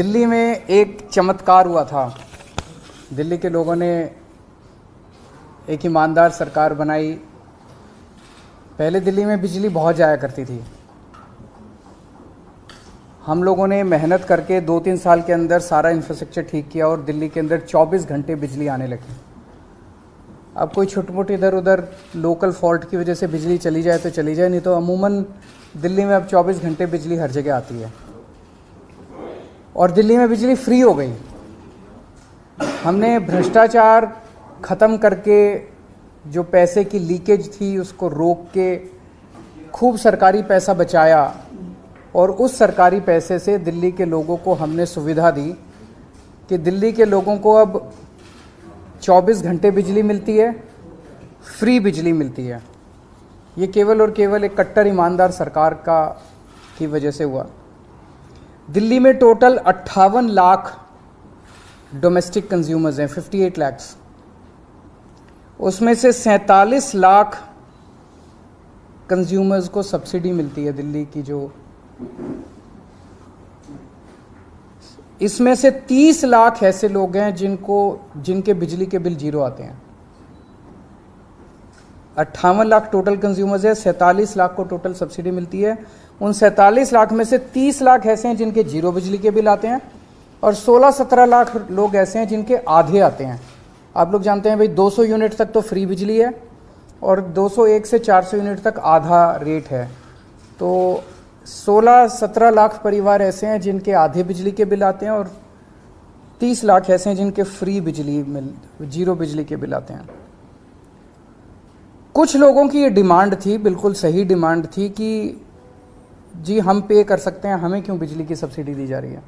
दिल्ली में एक चमत्कार हुआ था। दिल्ली के लोगों ने एक ईमानदार सरकार बनाई। पहले दिल्ली में बिजली बहुत जाया करती थी। हम लोगों ने मेहनत करके 2-3 साल के अंदर सारा इंफ्रास्ट्रक्चर ठीक किया और दिल्ली के अंदर 24 घंटे बिजली आने लगी। अब कोई छोटी मोटी इधर उधर लोकल फॉल्ट की वजह से बिजली चली जाए तो चली जाए, नहीं तो अमूमन दिल्ली में अब 24 घंटे बिजली हर जगह आती है और दिल्ली में बिजली फ्री हो गई। हमने भ्रष्टाचार ख़त्म करके जो पैसे की लीकेज थी उसको रोक के खूब सरकारी पैसा बचाया और उस सरकारी पैसे से दिल्ली के लोगों को हमने सुविधा दी कि दिल्ली के लोगों को अब 24 घंटे बिजली मिलती है, फ्री बिजली मिलती है। ये केवल और केवल एक कट्टर ईमानदार सरकार की वजह से हुआ। दिल्ली में टोटल 58 लाख डोमेस्टिक कंज्यूमर्स हैं, 58 लाख्स। उसमें से 47 लाख कंज्यूमर्स को सब्सिडी मिलती है दिल्ली की। जो इसमें से 30 लाख ऐसे लोग हैं जिनके बिजली के बिल जीरो आते हैं। 58 लाख टोटल कंज्यूमर्स है, 47 लाख को टोटल सब्सिडी मिलती है। उन 47 लाख में से 30 लाख ऐसे हैं जिनके जीरो बिजली के बिल आते हैं और 16-17 लाख लोग ऐसे हैं जिनके आधे आते हैं। आप लोग जानते हैं भाई 200 यूनिट तक तो फ्री बिजली है और 201 से 400 यूनिट तक आधा रेट है। तो 16-17 लाख परिवार ऐसे हैं जिनके आधे बिजली के बिल आते हैं और 30 लाख ऐसे हैं जिनके फ्री जीरो बिजली के बिल आते हैं। कुछ लोगों की ये डिमांड थी, बिल्कुल सही डिमांड थी कि जी हम पे कर सकते हैं, हमें क्यों बिजली की सब्सिडी दी जा रही है।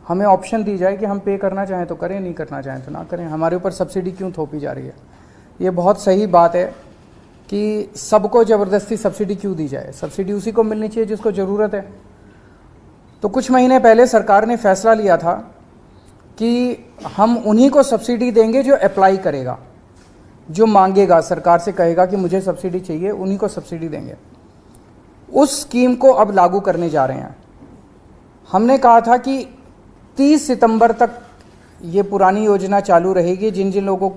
हमें ऑप्शन दी जाए कि हम पे करना चाहें तो करें, नहीं करना चाहें तो ना करें। हमारे ऊपर सब्सिडी क्यों थोपी जा रही है। ये बहुत सही बात है कि सबको ज़बरदस्ती सब्सिडी क्यों दी जाए। सब्सिडी उसी को मिलनी चाहिए जिसको ज़रूरत है। तो कुछ महीने पहले सरकार ने फैसला लिया था कि हम उन्हीं को सब्सिडी देंगे जो अप्लाई करेगा, जो मांगेगा, सरकार से कहेगा कि मुझे सब्सिडी चाहिए, उन्हीं को सब्सिडी देंगे। उस स्कीम को अब लागू करने जा रहे हैं। हमने कहा था कि 30 सितंबर तक ये पुरानी योजना चालू रहेगी।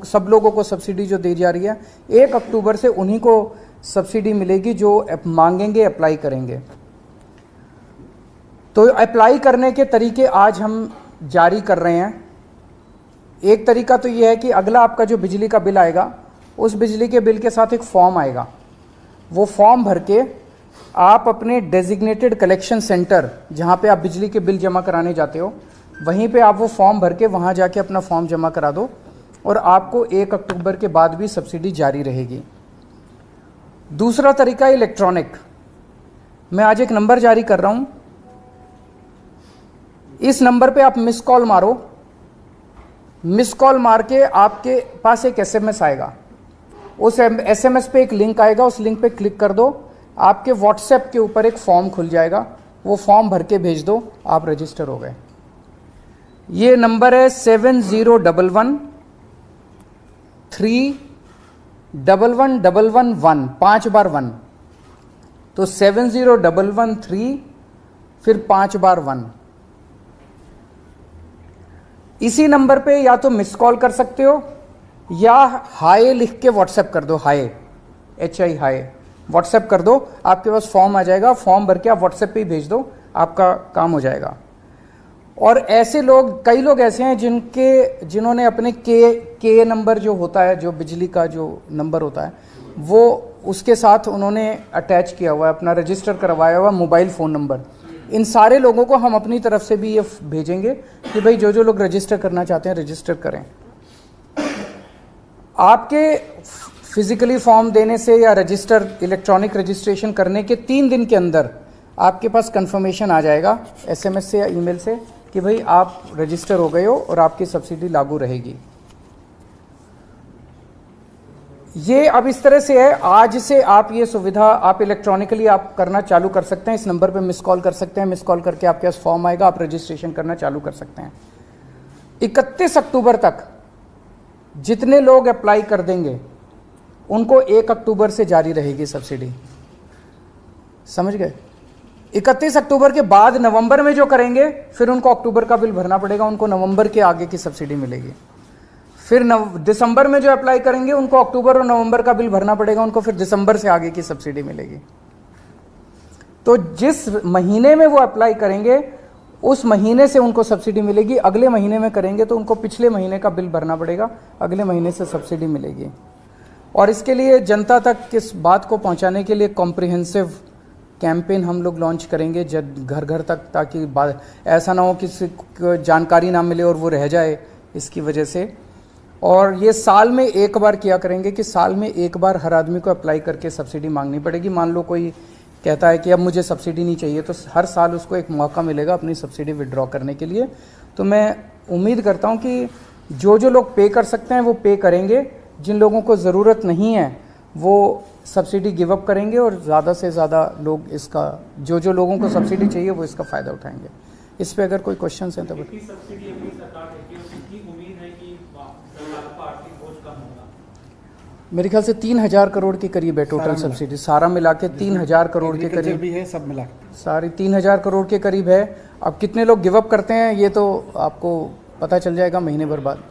सब लोगों को सब्सिडी जो दी जा रही है, 1 अक्टूबर से उन्हीं को सब्सिडी मिलेगी जो मांगेंगे, अप्लाई करेंगे। तो अप्लाई करने के तरीके आज हम जारी कर रहे हैं। एक तरीका तो ये है कि अगला आपका जो बिजली का बिल आएगा, उस बिजली के बिल के साथ एक फॉर्म आएगा। वो फॉर्म भर के आप अपने डेजिग्नेटेड कलेक्शन सेंटर, जहाँ पे आप बिजली के बिल जमा कराने जाते हो, वहीं पे आप वो फॉर्म भर के वहाँ जाके अपना फॉर्म जमा करा दो और आपको 1 अक्टूबर के बाद भी सब्सिडी जारी रहेगी। दूसरा तरीका इलेक्ट्रॉनिक। मैं आज एक नंबर जारी कर रहा हूँ। इस नंबर पे आप मिस कॉल मारो। मिस कॉल मार के आपके पास एक SMS आएगा। उस SMS पे एक लिंक आएगा, उस लिंक पे क्लिक कर दो। आपके व्हाट्सएप के ऊपर एक फॉर्म खुल जाएगा, वो फॉर्म भर के भेज दो, आप रजिस्टर हो गए। ये नंबर है 7011311111, 5 बार 1। तो 701131 फिर 5 बार 1। इसी नंबर पे या तो मिस कॉल कर सकते हो या हाय लिख के व्हाट्सएप कर दो। हाय, HI हाय व्हाट्सएप कर दो। आपके पास फॉर्म आ जाएगा, फॉर्म भर के आप व्हाट्सएप पे ही भेज दो, आपका काम हो जाएगा। और ऐसे लोग, कई लोग ऐसे हैं जिन्होंने अपने के नंबर जो होता है, जो बिजली का जो नंबर होता है, वो उसके साथ उन्होंने अटैच किया हुआ है, अपना रजिस्टर करवाया हुआ मोबाइल फ़ोन नंबर। इन सारे लोगों को हम अपनी तरफ से भी ये भेजेंगे कि भाई जो लोग रजिस्टर करना चाहते हैं रजिस्टर करें। आपके फिजिकली फॉर्म देने से या इलेक्ट्रॉनिक रजिस्ट्रेशन करने के 3 दिन के अंदर आपके पास कंफर्मेशन आ जाएगा SMS से या ईमेल से कि भाई आप रजिस्टर हो गए हो और आपकी सब्सिडी लागू रहेगी। ये अब इस तरह से है। आज से आप ये सुविधा आप इलेक्ट्रॉनिकली आप करना चालू कर सकते हैं। इस नंबर पे मिस कॉल कर सकते हैं। मिस कॉल करके आपके पास फॉर्म आएगा, आप रजिस्ट्रेशन करना चालू कर सकते हैं। 31 अक्टूबर तक जितने लोग अप्लाई कर देंगे उनको 1 अक्टूबर से जारी रहेगी सब्सिडी। समझ गए? 31 अक्टूबर के बाद नवंबर में जो करेंगे फिर उनको अक्टूबर का बिल भरना पड़ेगा, उनको नवंबर के आगे की सब्सिडी मिलेगी। फिर दिसंबर में जो अप्लाई करेंगे उनको अक्टूबर और नवंबर का बिल भरना पड़ेगा, उनको फिर दिसंबर से आगे की सब्सिडी मिलेगी। तो जिस महीने में वो अप्लाई करेंगे उस महीने से उनको सब्सिडी मिलेगी। अगले महीने में करेंगे तो उनको पिछले महीने का बिल भरना पड़ेगा, अगले महीने से सब्सिडी मिलेगी। और इसके लिए जनता तक किस बात को पहुंचाने के लिए कॉम्प्रिहेंसिव कैंपेन हम लोग लॉन्च करेंगे घर घर तक, ताकि ऐसा ना हो किसी को जानकारी ना मिले और वो रह जाए इसकी वजह से। और ये साल में एक बार किया करेंगे कि साल में एक बार हर आदमी को अप्लाई करके सब्सिडी मांगनी पड़ेगी। मान लो कोई कहता है कि अब मुझे सब्सिडी नहीं चाहिए, तो हर साल उसको एक मौका मिलेगा अपनी सब्सिडी विड्रॉ करने के लिए। तो मैं उम्मीद करता हूँ कि जो जो लोग पे कर सकते हैं वो पे करेंगे, जिन लोगों को ज़रूरत नहीं है वो सब्सिडी गिव अप करेंगे और ज़्यादा से ज़्यादा लोग इसका, जो जो लोगों को सब्सिडी चाहिए वो इसका फ़ायदा उठाएंगे। इस पे अगर कोई क्वेश्चन हैं तो मेरे ख्याल से 3,000 करोड़ के करीब है टोटल सब्सिडी, सारा मिला के 3,000 करोड़ के करीब भी है, सब मिला सारी 3,000 करोड़ के करीब है। अब कितने लोग गिव अप करते हैं ये तो आपको पता चल जाएगा महीने भर बाद।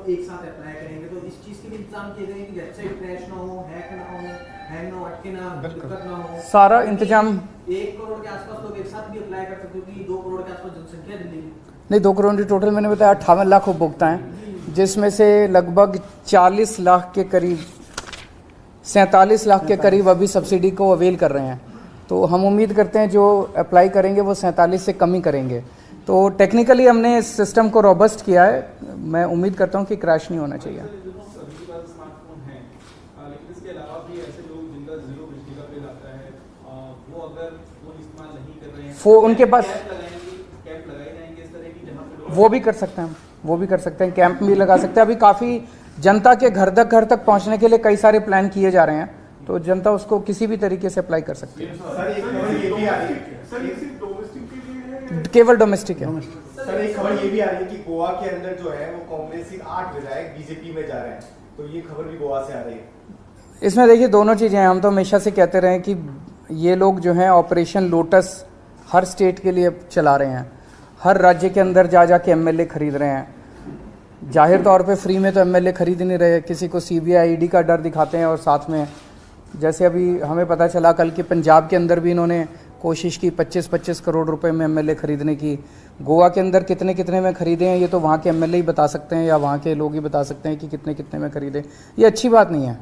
एक साथ अप्लाई करेंगे तो इस चीज के भी इंतजाम किए गए कि वेबसाइट क्रैश ना हो, हैक ना हो, हैंग ना हो, अटके ना, दिक्कत ना हो, सारा इंतजाम। 1 करोड़ के आसपास लोग एक साथ भी अप्लाई कर सकते हो कि 2 करोड़ के आसपास जनसंख्या दिल्ली की। नहीं, 2 करोड़ की टोटल मैंने बताया 58 लाख उपभोक्ता हैं, जिसमें से लगभग 40 लाख के करीब 47 लाख के करीब अभी सब्सिडी को अवेल कर रहे हैं। तो हम उम्मीद करते हैं जो अप्लाई करेंगे वो 47 से कम ही करेंगे। तो टेक्निकली हमने इस सिस्टम को रोबस्ट किया है, मैं उम्मीद करता हूं कि क्रैश नहीं होना चाहिए। उनके पास वो भी कर सकते हैं, वो भी कर सकते हैं, कैंप भी लगा सकते हैं। अभी काफ़ी जनता के घर तक पहुंचने के लिए कई सारे प्लान किए जा रहे हैं, तो जनता उसको किसी भी तरीके से अप्लाई कर सकती है। केवल डोमेस्टिक है। सर एक खबर ये भी आ रही है कि गोवा के अंदर जो है वो कांग्रेस के 8 विधायक बीजेपी में जा रहे हैं, तो ये खबर भी गोवा से आ रही है। इसमें देखिए दोनों चीज़ें हैं। हम तो हमेशा से कहते रहे कि ये लोग जो हैं ऑपरेशन लोटस हर स्टेट के लिए चला रहे हैं, हर राज्य के अंदर जा के एमएलए खरीद रहे हैं। जाहिर तौर पे फ्री में तो एमएलए खरीद ही नहीं रहे, किसी को सीबीआई ईडी का डर दिखाते हैं और साथ में जैसे अभी हमें पता चला कल कि पंजाब के अंदर भी इन्होंने कोशिश की 25-25 करोड़ रुपए में एमएलए खरीदने की। गोवा के अंदर कितने कितने में खरीदे हैं ये तो वहाँ के एमएलए ही बता सकते हैं या वहाँ के लोग ही बता सकते हैं कि कितने कितने में खरीदे। ये अच्छी बात नहीं है,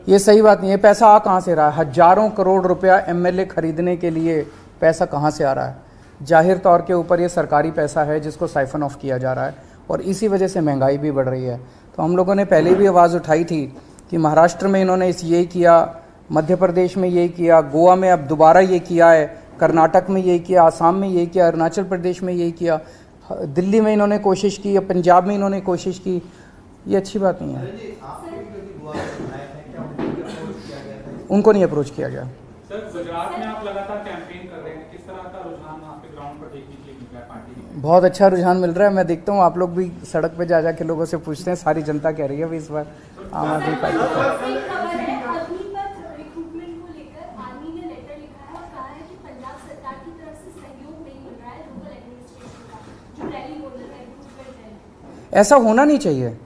ये सही बात नहीं है। पैसा आ कहाँ से रहा है? हजारों करोड़ रुपया एमएलए खरीदने के लिए पैसा कहाँ से आ रहा है? जाहिर तौर के ऊपर ये सरकारी पैसा है जिसको साइफन ऑफ किया जा रहा है और इसी वजह से महंगाई भी बढ़ रही है। तो हम लोगों ने पहले भी आवाज़ उठाई थी कि महाराष्ट्र में इन्होंने यही किया, मध्य प्रदेश में यही किया, गोवा में अब दोबारा ये किया है, कर्नाटक में यही किया, आसाम में यही किया, अरुणाचल प्रदेश में यही किया, दिल्ली में इन्होंने कोशिश की, या पंजाब में इन्होंने कोशिश की। ये अच्छी बात नहीं है। उनको नहीं अप्रोच किया गया। सर गुजरात में आप लगातार कैंपेन कर रहे हैं, किस तरह का रुझान आपके ग्राउंड पर देखने के लिए मिल रहा है पार्टी में? बहुत अच्छा रुझान मिल रहा है। मैं देखता हूँ आप लोग भी सड़क पे जा के लोगों से पूछते हैं, सारी जनता कह रही है इस बार आम आदमी पार्टी। ऐसा होना नहीं चाहिए।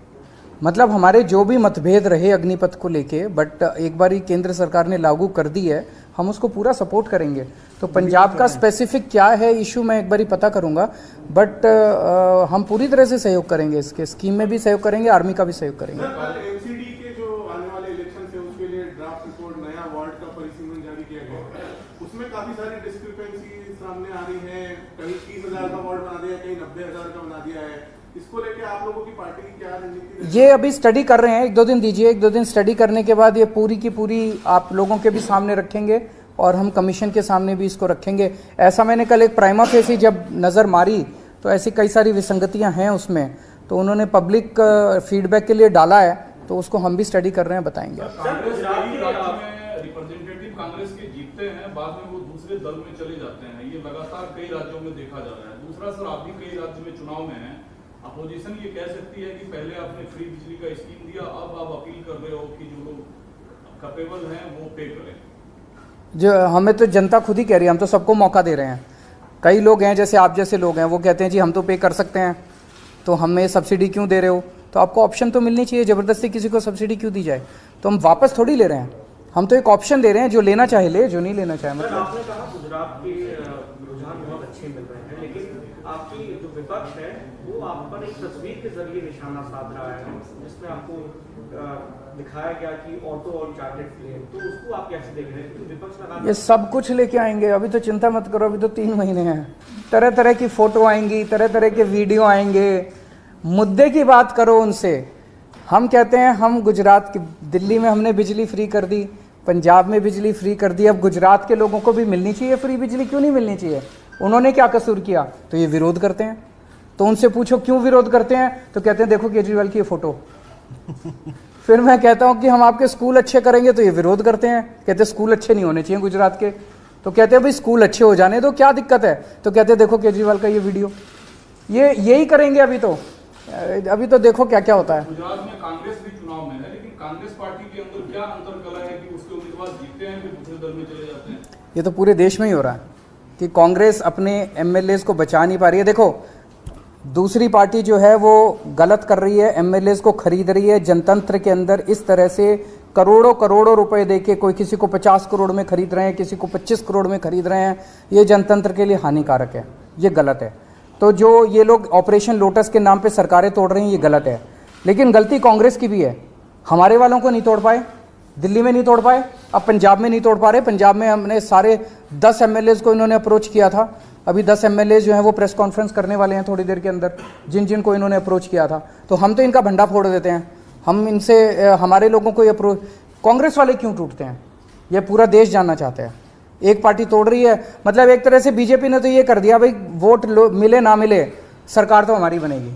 मतलब हमारे जो भी मतभेद रहे अग्निपथ को लेके, बट एक बार ही केंद्र सरकार ने लागू कर दी है, हम उसको पूरा सपोर्ट करेंगे। तो पंजाब का स्पेसिफिक क्या है इशू मैं एक बार ही पता करूंगा, बट हम पूरी तरह से सहयोग करेंगे, इसके स्कीम में भी सहयोग करेंगे, आर्मी का भी सहयोग करेंगे। एमसीडी के जो आने वाले इलेक्शन है उसके लिए ड्राफ्ट रिपोर्ट नया वार्ड का परिसीमन जारी किया गया है, उसमें काफी सारी डिस्क्रिपेंसी सामने आ रही है। कहीं 30,000 का वार्ड बना दिया, कहीं 90,000 का बना दिया है। इसको लेके आप लोगों की पार्टी की क्या रणनीति? ये अभी स्टडी कर रहे हैं, 1-2 दिन दीजिए, 1-2 दिन स्टडी करने के बाद ये पूरी की पूरी आप लोगों के भी सामने रखेंगे और हम कमीशन के सामने भी इसको रखेंगे। ऐसा मैंने कल एक प्राइमा फेसी जब नज़र मारी तो ऐसी कई सारी विसंगतियां हैं उसमें, तो उन्होंने पब्लिक फीडबैक के लिए डाला है, तो उसको हम भी स्टडी कर रहे हैं, बताएंगे। रिप्रेजेंटेटिव कांग्रेस के जीतते हैं, बाद में वो दूसरे दल में चले जाते हैं, ये लगातार कई राज्यों में देखा जा रहा है। दूसरा सर, आप भी कई राज्य में चुनाव में हैं, अपोजिशन ये कह सकती है कि पहले आपने फ्री बिजली का स्कीम दिया, अब आप अपील कर रहे हो कि जो लोग कैपेबल हैं वो पे करें। जो हमें तो जनता खुद ही कह रही है, हम तो सबको मौका दे रहे हैं। कई लोग हैं जैसे आप जैसे लोग हैं, वो कहते हैं जी हम तो पे कर सकते हैं, तो हमें सब्सिडी क्यों दे रहे हो? तो आपको ऑप्शन तो मिलनी चाहिए, ज़बरदस्ती किसी को सब्सिडी क्यों दी जाए? तो हम वापस थोड़ी ले रहे हैं, हम तो एक ऑप्शन दे रहे हैं, जो लेना चाहे ले, जो नहीं लेना चाहे सर, मतलब। आपने कहा गुजरात के रुझान बहुत अच्छे मिल रहे हैं, लेकिन आपकी जो विपक्ष है वो आप पर एक तस्वीर के जरिए निशाना साध रहा है, जिसमें आपको दिखाया गया कि ऑटो और चार्टर्ड प्लेन, तो उसको आप कैसे देख रहे हैं? क्योंकि विपक्ष लगा ये सब कुछ लेके आएंगे, अभी तो चिंता मत करो, अभी तो 3 महीने हैं। तरह तरह की फ़ोटो आएंगी, तरह तरह के वीडियो आएंगे, मुद्दे की बात करो उनसे। हम कहते हैं हम गुजरात की, दिल्ली में हमने बिजली फ्री कर दी, पंजाब में बिजली फ्री कर दी, अब गुजरात के लोगों को भी मिलनी चाहिए फ्री बिजली, क्यों नहीं मिलनी चाहिए? उन्होंने क्या कसूर किया? तो ये विरोध करते हैं। तो उनसे पूछो क्यों विरोध करते हैं, तो कहते हैं देखो केजरीवाल की ये फ़ोटो। फिर मैं कहता हूं कि हम आपके स्कूल अच्छे करेंगे, तो ये विरोध करते हैं, कहते हैं स्कूल अच्छे नहीं होने चाहिए गुजरात के। तो कहते हैं भाई स्कूल अच्छे हो जाने दो, क्या दिक्कत है? तो कहते हैं देखो केजरीवाल का ये वीडियो। ये यही करेंगे अभी तो देखो क्या क्या होता है। गुजरात में कांग्रेस भी चुनाव में है, लेकिन कांग्रेस पार्टी के अंदर क्या अंतर कला है कि उसके उम्मीदवार जीतते हैं फिर दूसरे दल में चले जाते हैं? ये तो पूरे देश में ही हो रहा है कि कांग्रेस अपने एमएलए को बचा नहीं पा रही है। देखो दूसरी पार्टी जो है वो गलत कर रही है, एमएलए को खरीद रही है। जनतंत्र के अंदर इस तरह से करोड़ों करोड़ों रुपए देके कोई किसी को 50 करोड़ में खरीद रहे हैं, किसी को 25 करोड़ में खरीद रहे हैं, ये जनतंत्र के लिए हानिकारक है, ये गलत है। तो जो ये लोग ऑपरेशन लोटस के नाम पे सरकारें तोड़ रहे हैं, ये गलत है। लेकिन गलती कांग्रेस की भी है, हमारे वालों को नहीं तोड़ पाए, दिल्ली में नहीं तोड़ पाए, अब पंजाब में नहीं तोड़ पा रहे। पंजाब में हमने सारे 10 एमएलए को इन्होंने अप्रोच किया था, अभी 10 एमएलए जो हैं वो प्रेस कॉन्फ्रेंस करने वाले हैं थोड़ी देर के अंदर, जिन जिन को इन्होंने अप्रोच किया था। तो हम तो इनका भंडा फोड़ देते हैं, हम इनसे हमारे लोगों को अप्रोच। कांग्रेस वाले क्यों टूटते हैं, ये पूरा देश जानना चाहते हैं। एक पार्टी तोड़ रही है, मतलब एक तरह से बीजेपी ने तो ये कर दिया भाई वोट मिले ना मिले सरकार तो हमारी बनेगी,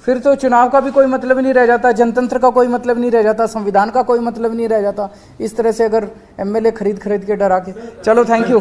फिर तो चुनाव का भी कोई मतलब नहीं रह जाता, जनतंत्र का कोई मतलब नहीं रह जाता, संविधान का कोई मतलब नहीं रह जाता। इस तरह से अगर एमएलए खरीद के डरा के। चलो थैंक यू।